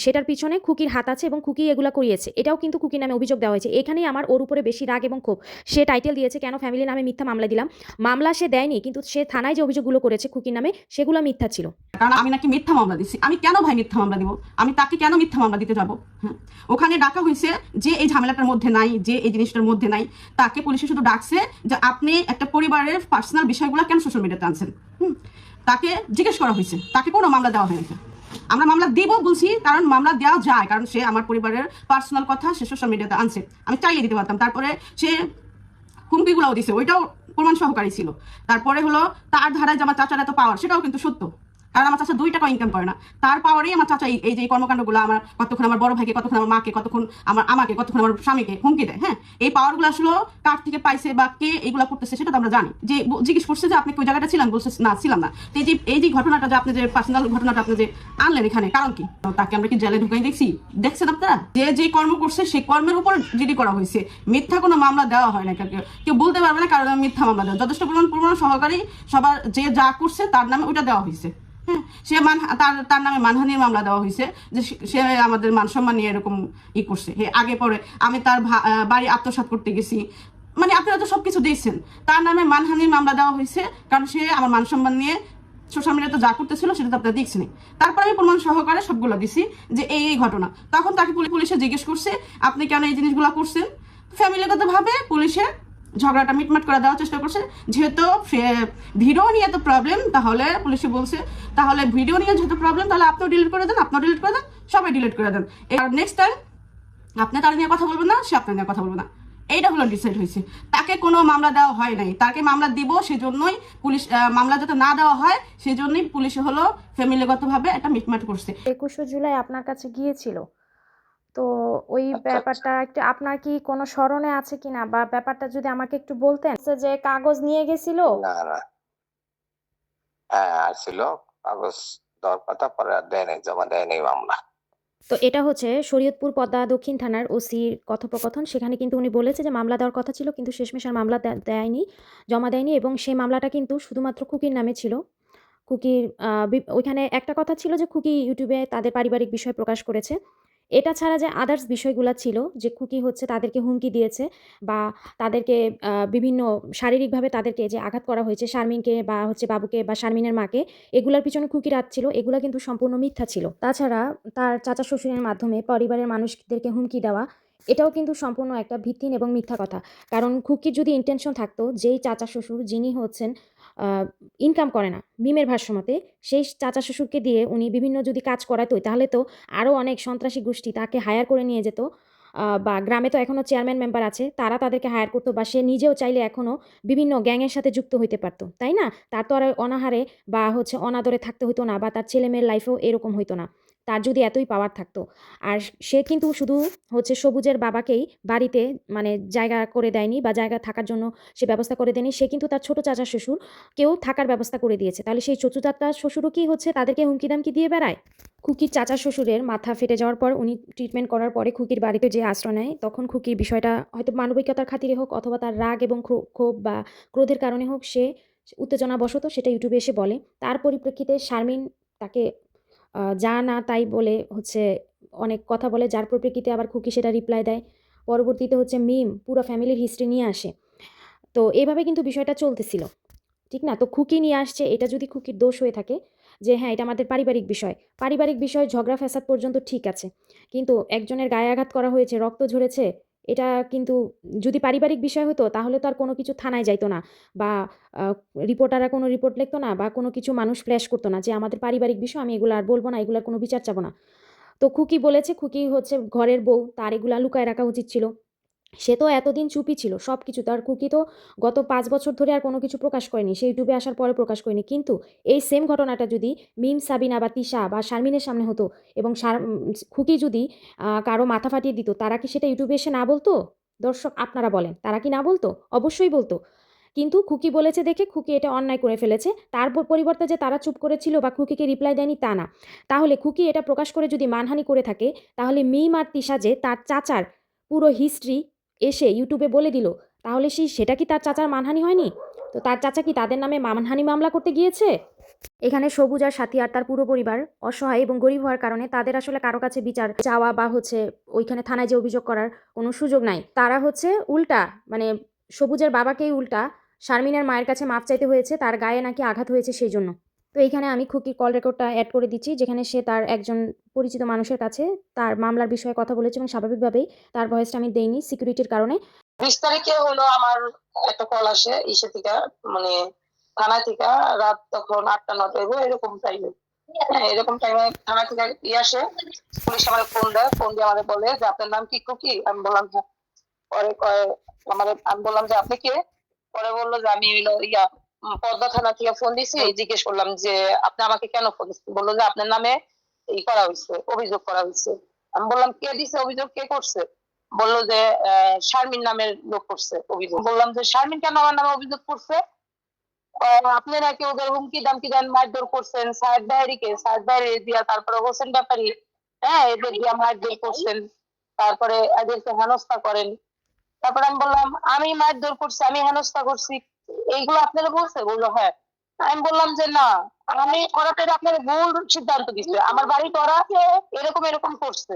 সেটার পিছনে খুকির হাত আছে এবং খুকি এগুলা করিয়েছে, এটাও কিন্তু খুকির নামে অভিযোগ দেওয়া হয়েছে। এখানেই আমার ওর উপরে বেশি রাগ এবং ক্ষোভ। সে টাইটেল দিয়েছে কেন ফ্যামিলি নামে মিথ্যা মামলা দিলাম, মামলা সে দেয়নি, কিন্তু সে থানায় যে অভিযোগগুলো করেছে খুকির নামে সেগুলো মিথ্যা ছিল। কারণ আমি নাকি মিথ্যা মামলা দিচ্ছি, আমি কেন ভাই মিথ্যা মামলা দিব, আমি তাকে কেন মিথ্যা মামলা দিতে যাব? হ্যাঁ, ওখানে ডাকা হয়েছে যে এই ঝামেলাটার মধ্যে নাই, যে এই জিনিসটার মধ্যে নাই, তাকে পুলিশে শুধু ডাকছে যে আপনি একটা পরিবারের পার্সোনাল বিষয়গুলো কেন সোশ্যাল মিডিয়াতে আনছেন। তাকে জিজ্ঞেস করা হয়েছে, তাকে কোনো মামলা দেওয়া হয়নি। আমরা মামলা দিব বলছি, কারণ মামলা দেওয়া যায়, কারণ সে আমার পরিবারের পার্সোনাল কথা সে সোশ্যাল মিডিয়াতে আনছে, আমি চাইয়ে দিতে পারতাম। তারপরে সে হুমকিগুলোও দিছে, ওইটাও প্রমাণ সহকারী ছিল। তারপরে হলো তার ধারায় যে আমার চাচার এত পাওয়ার, সেটাও কিন্তু সত্য, কারণ আমার চাচা 2 টাকা ইনকাম করে না, তার পাওয়ারেই আমার চাচা এই যে কর্মকাণ্ডগুলো, আমার কতক্ষণ আমার বড় ভাইকে, কতক্ষণ আমার মাকে, কতক্ষণ আমাকে, কতক্ষণ আমার স্বামীকে হুমকি দেয়। হ্যাঁ, এই পাওয়ারগুলো আসলে কার থেকে পাইছে বা কে এইগুলো করতেছে সেটা তো আমরা জানি। যে জিজ্ঞেস করছে যে আপনি ওই জায়গাটা ছিলেন, বলছে না ছিলাম না। তো এই যে ঘটনাটা, যে আপনি যে পার্সোনাল ঘটনাটা আপনি যে আনলেন এখানে, কারণ কি? তাকে আমরা কি জেলে ঢুকাই দেখছেন আপনারা? যে কর্ম করছে সেই কর্মের উপর জিডি করা হয়েছে, মিথ্যা কোনো মামলা দেওয়া হয় না। কেউ বলতে পারবে না কারণ মিথ্যা মামলা দেওয়া, যথেষ্ট প্রমাণ সহকারী সবার যে যা করছে তার নামে ওইটা দেওয়া হয়েছে। হ্যাঁ, সে তার নামে মানহানির মামলা দেওয়া হয়েছে যে সে আমাদের মান সম্মান নিয়ে এরকম করছে। আগে পরে আমি তার বাড়ি আত্মসাৎ করতে গেছি, মানে আপনারা তো সবকিছু দিয়েছেন, তার নামে মানহানির মামলা দেওয়া হয়েছে কারণ সে আমার মান সম্মান নিয়ে সোশ্যাল মিডিয়াতে যা করতেছিল সেটা তো আপনারা দেখছেন। তারপর আমি প্রমাণ সহকারে সবগুলো দিছি যে এই ঘটনা। তখন তাকে পুলিশে জিজ্ঞেস করছে আপনি কেন এই জিনিসগুলো করছেন। ফ্যামিলিগতভাবে পুলিশে ঝগড়াটা মিটমাট করে দেওয়ার চেষ্টা করছে। যেহেতু ভিডিও নিয়ে এত প্রবলেম, তাহলে পুলিশে বলছে তাহলে ভিডিও নিয়ে যেহেতু প্রবলেম তাহলে আপনিও ডিলিট করে দেন, আপনিও ডিলিট করে দেন, সবাই ডিলিট করে দেন। আর নেক্সট টাইম আপনি তার নিয়ে কথা বলবেন না, সে আপনার নিয়ে কথা বলবে না। এইটা হলো ডিসাইড হয়েছে। তাকে কোনো মামলা দেওয়া হয় নাই, তাকে মামলা দিব সেজন্যই পুলিশ মামলা যাতে না দেওয়া হয় সেজন্যই পুলিশে হলো ফ্যামিলিগতভাবে একটা মিটমাট করছে। 21শে জুলাই আপনার কাছে গিয়েছিল, তো ওই আচ্ছা, ব্যাপারটা একটু আপনার কি কোনো স্মরণে আছে কিনা, বা ব্যাপারটা যদি আমাকে একটু বলতেন। যে কাগজ নিয়ে গেছিল, না না, হ্যাঁ আসছিল, কাগজ দেওয়ার কথা, পরে আর দেয় নাই, জমা দেয় নাই মামলা। তো এটা হচ্ছে শরীয়তপুর পদ্মা দক্ষিণ থানার ওসির কথোপকথন। সেখানে কিন্তু উনি বলেছে যে মামলা দেওয়ার কথা ছিল, কিন্তু শেষমেশ আর মামলা দেয়নি, জমা দেয়নি, এবং সেই মামলাটা কিন্তু শুধুমাত্র খুকির নামে ছিল। খুকির ওইখানে একটা কথা ছিল যে খুকি ইউটিউবে তাদের পারিবারিক বিষয় প্রকাশ করেছে। এটা ছাড়া যে আদার্স বিষয়গুলা ছিল, যে খুকি হচ্ছে তাদেরকে হুমকি দিয়েছে, বা তাদেরকে বিভিন্ন শারীরিকভাবে তাদেরকে যে আঘাত করা হয়েছে, শারমিনকে বা হচ্ছে বাবুকে বা শারমিনের মাকে, এগুলার পিছনে খুকির হাত ছিল, এগুলা কিন্তু সম্পূর্ণ মিথ্যা ছিল। তাছাড়া তার চাচা শ্বশুরের মাধ্যমে পরিবারের মানুষদেরকে হুমকি দেওয়া, এটাও কিন্তু সম্পূর্ণ একটা ভিত্তিহীন এবং মিথ্যা কথা। কারণ খুকির যদি ইন্টেনশন থাকতো, যেই চাচা শ্বশুর যিনি হচ্ছেন ইনকাম করে না মিমের ভাষ্যমতে, সেই চাচা শ্বশুরকে দিয়ে উনি বিভিন্ন যদি কাজ করাতো, তাহলে তো আরও অনেক সন্ত্রাসী গোষ্ঠী তাকে হায়ার করে নিয়ে যেত, বা গ্রামে তো এখনও চেয়ারম্যান মেম্বার আছে, তারা তাদেরকে হায়ার করতো, বা সে নিজেও চাইলে এখনও বিভিন্ন গ্যাংয়ের সাথে যুক্ত হইতে পারতো, তাই না? তার তো আর অনাহারে বা হচ্ছে অনাদরে থাকতে হতো না, বা তার ছেলে মেয়ের লাইফেও এরকম হইতো না, তার যদি এতই পাওয়ার থাকতো। আর সে কিন্তু শুধু হচ্ছে সবুজের বাবাকেই বাড়িতে মানে জায়গা করে দেয়নি, বা জায়গা থাকার জন্য সে ব্যবস্থা করে দেয়নি, সে কিন্তু তার ছোট চাচা শ্বশুর কেউ থাকার ব্যবস্থা করে দিয়েছে। তাহলে সেই চচুচাত্রা শ্বশুরও কি হচ্ছে তাদেরকে হুমকি-দামকি দিয়ে বেড়ায়? খুকির চাচা শ্বশুরের মাথা ফেটে যাওয়ার পর উনি ট্রিটমেন্ট করার পরে খুকির বাড়িতে যে আশ্রয় নেয়, তখন খুকির বিষয়টা হয়তো মানবিকতার খাতিরে হোক, অথবা তার রাগ এবং ক্ষোভ বা ক্রোধের কারণে হোক, সে উত্তেজনাবশত সেটা ইউটিউবে এসে বলে। তার পরিপ্রেক্ষিতে শারমিন তাকে যা না তাই বলে হচ্ছে অনেক কথা বলে, যার পরিপ্রেক্ষিতে আবার খুকি সেটা রিপ্লাই দেয়। পরবর্তীতে হচ্ছে মিম পুরো ফ্যামিলির হিস্ট্রি নিয়ে আসে। তো এভাবে কিন্তু বিষয়টা চলতেছিল। ঠিক না? তো খুকি নিয়ে আসছে, এটা যদি খুকির দোষ হয়ে থাকে যে হ্যাঁ, এটা আমাদের পারিবারিক বিষয়। পারিবারিক বিষয় ঝগড়া ফ্যাসাদ পর্যন্ত ঠিক আছে। কিন্তু একজনের গায়ে আঘাত করা হয়েছে, রক্ত ঝরেছে, এটা কিন্তু যদি পারিবারিক বিষয় হতো তাহলে তো আর কোনো কিছু থানায় যাইতো না, বা আ রিপোর্টাররা কোনো রিপোর্ট লিখতো না, বা কোনো কিছু মানুষ ফ্ল্যাশ করতো না যে আমাদের পারিবারিক বিষয়, আমি এগুলো আর বলব না, এগুলার কোনো বিচার চাবো না। তো খুকি বলেছে খুকি হচ্ছে ঘরের বউ, তার এগুলা লুকায় রাখা উচিত ছিল। সে তো এতদিন চুপই ছিল সবকিছু। তার খুকি তো গত ৫ বছর ধরে আর কোনো কিছু প্রকাশ করেনি। সে ইউটিউবে আসার পরে প্রকাশ করেনি। কিন্তু এই সেম ঘটনাটা যদি মিম, সাবিনা বা তিশা বা শারমিনের সামনে হতো, এবং খুকি যদি কারো মাথা ফাটিয়ে দিত, তারা কি সেটা ইউটিউবে এসে না বলতো? দর্শক আপনারা বলেন, তারা কি না বলতো? অবশ্যই বলতো। কিন্তু খুকি বলেছে দেখে খুকি এটা অন্যায় করে ফেলেছে। তার পরিবর্তে যে তারা চুপ করেছিল বা খুকিকে রিপ্লাই দেয়নি তা না। তাহলে খুকি এটা প্রকাশ করে যদি মানহানি করে থাকে, তাহলে মিম আর তিশা যে তার চাচার পুরো হিস্ট্রি এসে ইউটিউবে বলে দিল, তাহলে সেটা কি তার চাচার মানহানি হয়নি? তো তার চাচা কি তাদের নামে মানহানি মামলা করতে গিয়েছে? এখানে সবুজ আর সাথী আর তার পুরো পরিবার অসহায় এবং গরিব হওয়ার কারণে তাদের আসলে কারো কাছে বিচার চাওয়া বা হচ্ছে ওইখানে থানায় যে অভিযোগ করার কোনো সুযোগ নাই। তারা হচ্ছে উল্টা মানে সবুজের বাবাকেই উল্টা শারমিনের মায়ের কাছে মাপ চাইতে হয়েছে, তার গায়ে নাকি আঘাত হয়েছে সেই জন্য। তো এইখানে আমি খুকির কল রেকর্ডটা অ্যাড করে দিচ্ছি, যেখানে সে তার একজন পরিচিত মানুষের কাছে তার মামলার বিষয়ে কথা বলেছে, এবং স্বাভাবিকভাবেই তার ভয়েসটা আমি দেইনি সিকিউরিটির কারণে। 20 তারিখে হলো আমার একটা কল আসে ইসে থেকে, মানে থানা থেকে, রাত তখন 8টা 9টা এরকম টাইমে। হ্যাঁ, এরকম টাইমে থানা থেকে আসে, পুলিশ আমার ফোন দেয়, ফোন দিয়ে আমাদের বলে যে আপনার নাম কি খুকি? আমি বললাম হ্যাঁ। পরে আমি বললাম যে আপনি কে? পরে বললো যে আমি হইলো পদ্মা থানা থেকে ফোন দিছি। জিজ্ঞেস করলাম যে আপনি আমাকে কেন ফোন দিচ্ছেন? বললো যে আপনার নামে করা হয়েছে, অভিযোগ করা হয়েছে। আমি বললাম কে দিছে অভিযোগ, কে করছে? বললো যে শারমিন নামের লোক করছে অভিযোগ। বললাম যে শারমিন কেন আমার নামে অভিযোগ করছে? আপনি নাকি ওদের হুমকি দামকি দেন, মারধর করছেন, সাহেব ডায়েরিকে, সাহেব ডায়েরি দিয়া, তারপরে হোসেন ব্যাপারী, হ্যাঁ, এদের দিয়া মারধর করছেন, তারপরে এদেরকে হেনস্থা করেন। তারপরে আমি বললাম আমি মারধর করছি, আমি হেনস্থা করছি, এইগুলো আপনারা বলছে? বললো হ্যাঁ। আমি বললাম যে না, আমি করাতে আপনারা ভুল সিদ্ধান্ত দিচ্ছে, আমার বাড়িতে ওরা এরকম এরকম করছে,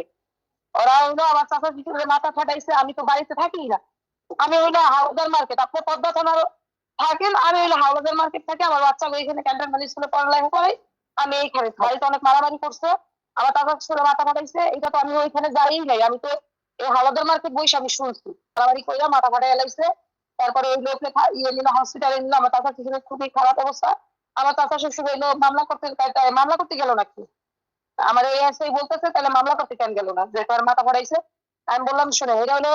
ওরা হইলো আমার চাচা ভিতরে মাথা ফাটাইছে, আমি তো বাড়িতে থাকি না, আমি হইলো হাওদার মার্কেট, আপনি পদ্মা থানার থাকেন। আমি হইলো হাওলাদার মার্কেট থেকে আমার বাচ্চাকে এখানে ক্যান্টনমেন্ট স্কুলে পড়ালেখা করাই। আমি এইখানে বাড়িতে অনেক মারামারি করছে, আমার টাকা ছেলে মাথা ফাটাইছে। এটা তো আমি ওইখানে যাই নাই, আমি তো এই হাওলাদার মার্কেট বসে আমি শুনছি মারামারি কইরা মাথা ফাটাই লাইছে। তারপরে ওই লোককে ইয়ে নিল, হসপিটালে নিল। আমার চাচা শ্বশুরের খুবই খারাপ অবস্থা। আমার চাচা শ্বশুর এলো মামলা করতে গেল নাকি, আমার এই এসআই বলতেছে তাহলে মামলা করতে কেন গেল না, যে তোর মাথা ফাটাইছে। আমি বললাম শুনে এটা হলো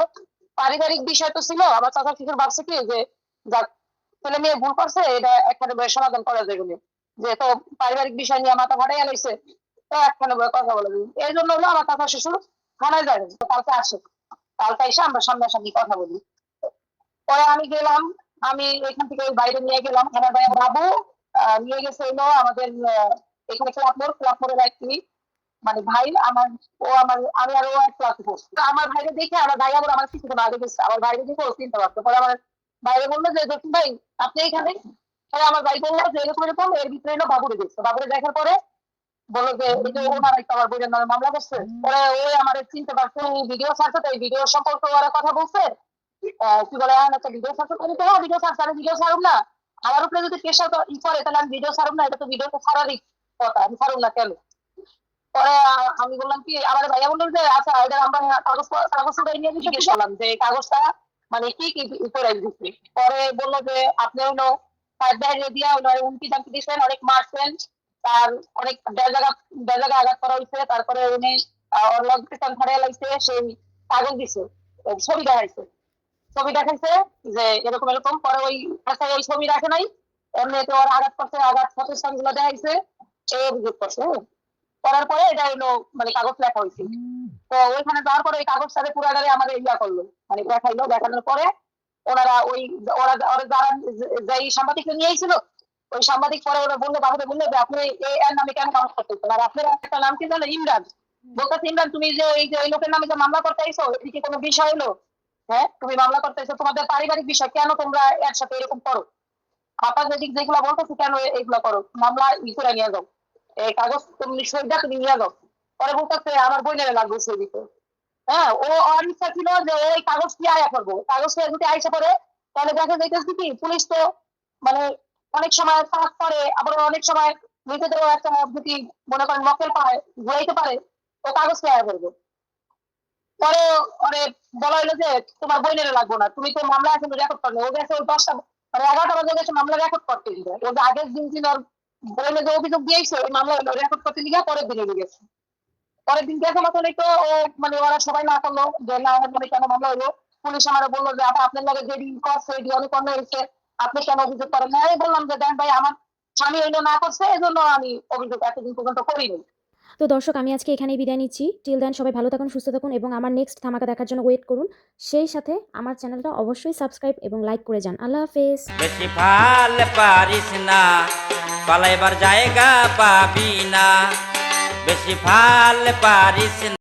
পারিবারিক বিষয় তো ছিল। আমার চাচা শ্বশুর ভাবছে কি যে যাক ছেলে মেয়ে ভুল করছে, এটা একখানে বয়ে সমাধান করা যায় বলে, যে তো পারিবারিক বিষয় নিয়ে মাথা ফাটাইয়া লাইছে, তো একখানে বয়ে কথা বলে দিই। এই জন্য হলো আমার চাচা শ্বশুর থানায় যায় না। তো কালকে আসে, কালকে এসে আমরা সামনাসামনি কথা বলি। পরে আমি গেলাম, আমি এখান থেকে বাইরে নিয়ে গেলাম। আমার ভাই বাবু নিয়ে গেছে হলো আমাদের এখানে ক্লাবমোড়ের একটি মানে ভাই আমার, ও আমার, আমি আর ও এক ক্লাসে পড়ছি। তো আমার ভাইকে দেখে আমার ভাই আবার আমার কিছুক্ষণ আগে গেছে, আমার ভাইকে দেখে ও চিনতে পারতো। পরে আমার বাইরে বললো যে জসিম ভাই আপনি এখানে। পরে আমার ভাই বললো যে এরকম এরকম, এর ভিতরে এলো বাবুরে দেখছে। বাবুরে দেখার পরে বললো যে এই যে ওনার একটা আমার বইয়ের নামে মামলা করছে। পরে ওই আমার চিনতে পারছে, ভিডিও ছাড়ছে, তো এই ভিডিও সম্পর্কে ওরা কথা বলছে। কি বলে একটা ভিডিও ছাড়ছে, আমি তো ভিডিও ছাড়ছে, আমি ভিডিও ছাড়ুম না। আমার উপরে যদি প্রেশার করে তাহলে আমি ভিডিও ছাড়ুম না, এটা তো ভিডিওটা ছাড়ারই কথা, আমি ছাড়ুম না কেন। পরে আমি বললাম কি, আমার ভাইয়া বললো যে আচ্ছা এটা আমরা কাগজ নিয়ে জিজ্ঞেস করলাম যে এই কাগজটা মানে কি কি করে দিচ্ছি। পরে বললো যে আপনি হলো দিয়া উনকি জানতে দিচ্ছেন, অনেক মারছেন, তার অনেক দেড় জায়গা আঘাত করা হয়েছে। তারপরে উনি ওর লজ্জান ছাড়িয়ে লাগছে, সেই কাগজ দিছে, ছবি দেখাইছে যে এরকম এরকম। পরে ওই ওই ছবি রাখে নাই, এমনিতে ওর আঘাত করছে, আঘাত প্রতিষ্ঠান গুলো দেখাইছে, এই অভিযোগ করছে। করার পরে এটা হলো মানে কাগজ লেখা হয়েছে। তো ওইখানে যাওয়ার পরে ওই কাগজটারে পুরাটারে আমাদের ইয়া করলো, মানে দেখাইলো। দেখানোর পরে ওনারা ওরা যারা যেই সাংবাদিককে নিয়ে এসেছিল, ওই সাংবাদিক পরে ওরা বললো, বাবুকে বললো যে আপনি এর নামে কেন কাগজ করতেছেন, আর আপনার একটা নাম কি জানো, ইমরান। বলতেছে ইমরান তুমি যে ওই লোকের নামে যে মামলা করতে আইছো, এদিকে কোনো বিষয় হলো? হ্যাঁ তুমি মামলা করতে আইছো, তোমাদের পারিবারিক বিষয়, কেন তোমরা একসাথে এরকম করো? আপনার যেগুলা বলতেছে কেন এইগুলা করো, মামলা করে নিয়ে যাও, এই কাগজ তুমি সইটা তুমি নিয়ে যাও। পরে বলতেছে আমার বোনের লাগবে সই দিতে। হ্যাঁ ও অনিচ্ছা ছিল যে ওই কাগজ কি আয়া করবো, কাগজ যদি আইসা পড়ে তাহলে দেখা যাইতেছে কি পুলিশ তো মানে অনেক সময় কাজ করে, আবার অনেক সময় নিজেদেরও একটা যদি মনে করেন মক্কেল পায় ঘুরাইতে পারে, ও কাগজ কি আয়া করবো। পরে ওরে বলা হলো যে তোমার বোনের লাগবো না, তুমি তো মামলা এখন রেকর্ড করবে। ও গেছে ওই 10টা মানে 11টা বাজে গেছে মামলা রেকর্ড করতে দিবে। ও যে আগের দিন ওর বোনের যে অভিযোগ দিয়েছে ওই মামলা রেকর্ড করতে দিকে পরের দিনে গেছে। পরের দিন গেছে মতনই তো ও মানে ওরা সবাই না করলো যে না মানে কেন মামলা হলো। পুলিশ আমার বললো যে আপনার লগে যে ডিল করছে এটি অনেক অন্য হয়েছে, আপনি কেন অভিযোগ করেন না। আমি বললাম যে দেন ভাই আমার স্বামী হইলো না করছে, এই জন্য আমি অভিযোগ এতদিন পর্যন্ত করিনি। তো দর্শক আমি আজকে এখানেই বিদায় নিচ্ছি। টিল দেন সবাই ভালো থাকুন, সুস্থ থাকুন এবং আমার নেক্সট ধামাকা দেখার জন্য ওয়েট করুন। সেই সাথে আমার চ্যানেলটা অবশ্যই সাবস্ক্রাইব এবং লাইক করে যান। আল্লাহ হাফেজ। বেশি ভাল পারিস না, পালাইবার জায়গা পাবি না। বেশি ভাল পারিস